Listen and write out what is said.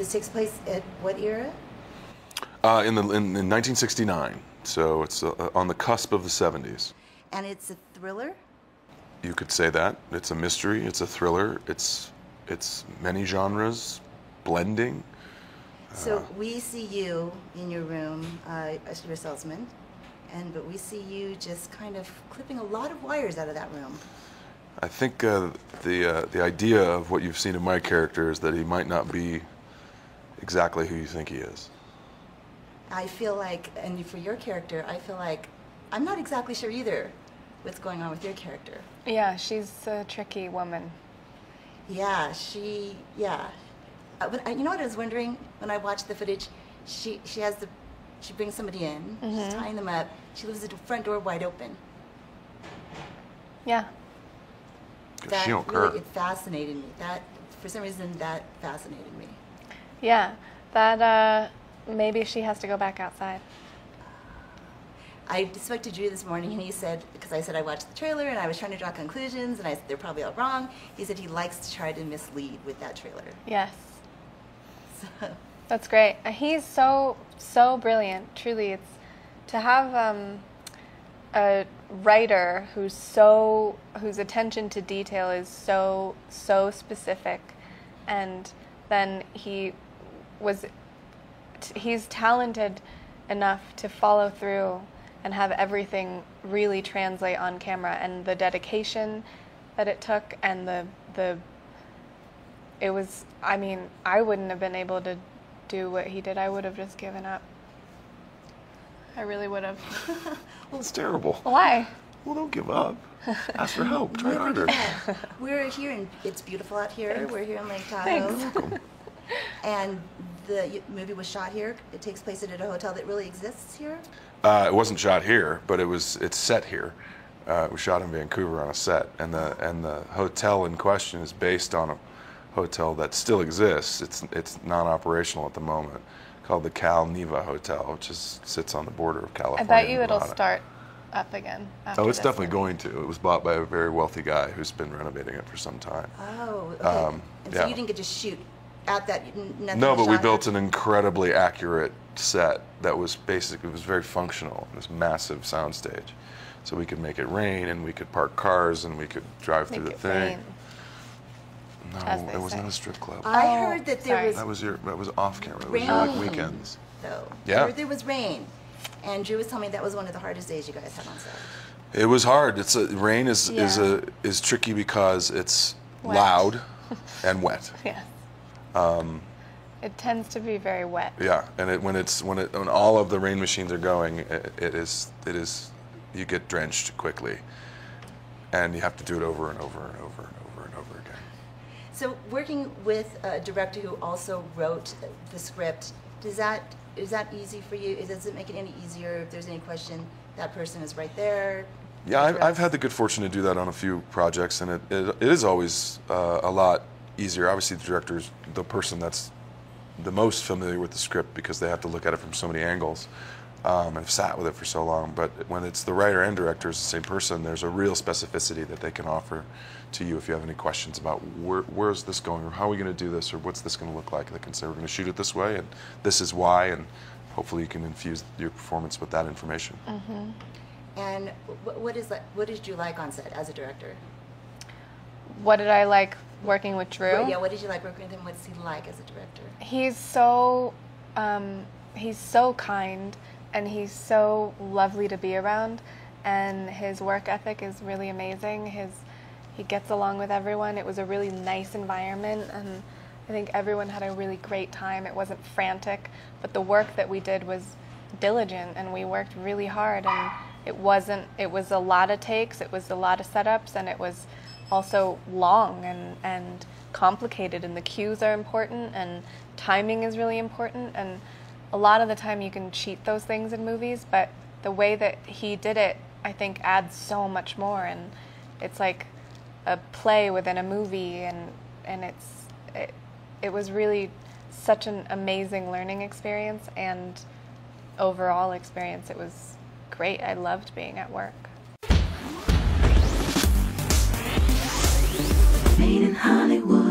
this takes place at what era? In 1969, so it's on the cusp of the 70s. And it's a thriller? You could say that. It's a mystery, it's a thriller, it's many genres blending. So we see you in your room, as you're a salesman, but we see you just kind of clipping a lot of wires out of that room. I think the idea of what you've seen in my character is that he might not be exactly who you think he is. I feel like, and for your character, I feel like I'm not exactly sure either what's going on with your character. Yeah, she's a tricky woman. Yeah, yeah. But you know what I was wondering when I watched the footage? She brings somebody in, she's tying them up, she leaves the front door wide open. Yeah. That really, it fascinated me. That, for some reason, that fascinated me. Yeah, that, maybe she has to go back outside. I spoke to Drew this morning, and he said, because I said I watched the trailer, and I was trying to draw conclusions, and I said they're probably all wrong. He said he likes to try to mislead with that trailer. Yes. So. That's great. He's so brilliant, truly. It's to have a writer whose attention to detail is so specific, and then he's talented enough to follow through and have everything really translate on camera, and the dedication that it took, and it was, I mean, I wouldn't have been able to do what he did. I would have just given up. I really would have. Well, it's terrible. Why? Well, don't give up. Ask for help. Try harder. We're here, and it's beautiful out here. Thanks. We're here in Lake Tahoe. Thanks. And the movie was shot here. It takes place at a hotel that really exists here. It wasn't shot here, but it's set here. It was shot in Vancouver on a set, and the hotel in question is based on a hotel that still exists. It's non-operational at the moment, called the Cal Neva Hotel, which sits on the border of California. I bet you it'll start up again. Oh, it's definitely going to. It was bought by a very wealthy guy who's been renovating it for some time. Oh, okay. And so you didn't get to shoot at that? No, but we built an incredibly accurate set that was basically, it was very functional. This massive soundstage, so we could make it rain, and we could park cars, and we could drive through the thing. Rain. No, it wasn't a strip club. I heard that there was... That was off camera. It was rain, like weekends. Though. Yeah. There was rain. And Drew was telling me that was one of the hardest days you guys had on set. It was hard. Rain is tricky because it's wet. Loud and wet. Yes. It tends to be very wet. Yeah, and when all of the rain machines are going, it is you get drenched quickly, and you have to do it over and over and over and over and over again. So working with a director who also wrote the script, is that easy for you? Does it make it any easier if there's any question? That person is right there. Yeah, I've had the good fortune to do that on a few projects, and it is always a lot easier. Obviously, the director is the person that's the most familiar with the script because they have to look at it from so many angles. And have sat with it for so long, but when it's the writer and director is the same person, there's a real specificity that they can offer to you if you have any questions about where's this going, or how are we going to do this, or what's this going to look like. They can say, we're going to shoot it this way, and this is why, and hopefully you can infuse your performance with that information. Mm-hmm. And what did you like on set as a director? What did I like working with Drew? Yeah, what did you like working with him? What's he like as a director? He's so kind, and he's so lovely to be around, and his work ethic is really amazing. He gets along with everyone. It was a really nice environment, and I think everyone had a really great time. It wasn't frantic, but the work that we did was diligent, and we worked really hard, and it was a lot of takes, it was a lot of setups, and it was also long and complicated, and the cues are important, and timing is really important, and a lot of the time you can cheat those things in movies, but the way that he did it, I think, adds so much more, and it's like a play within a movie, and it was really such an amazing learning experience and overall experience. It was great. I loved being at work. Made in Hollywood.